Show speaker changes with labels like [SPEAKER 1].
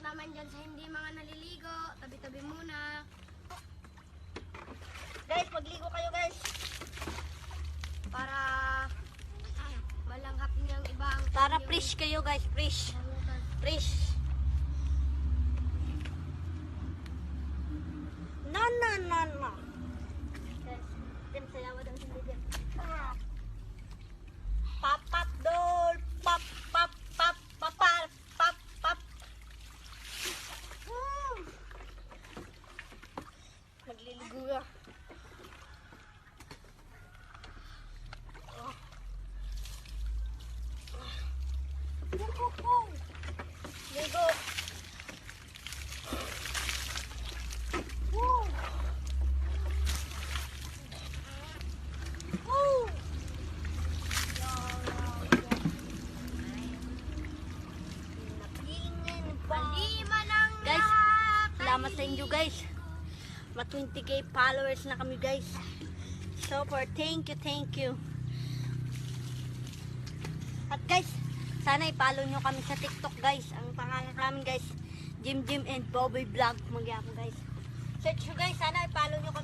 [SPEAKER 1] naman dyan sa hindi mga naliligo, tabi-tabi muna. Guys, magligo kayo guys. Para malanghap niyo ang ibang.
[SPEAKER 2] Para fresh kayo guys, fresh. Fresh. No. Guys, dim sayawa daw si Dim. Pap doll, pap. Magliligo na. Ligo. Woo. Woo. Guys, salamat sa inyo guys. Ma 20k followers na kami guys. So for thank you. At guys, sana i-follow nyo kami sa TikTok guys. Ang pangalan namin guys, Jim and Bobby Vlog. Magyapon guys. Search nyo guys, sana i-follow nyo kami.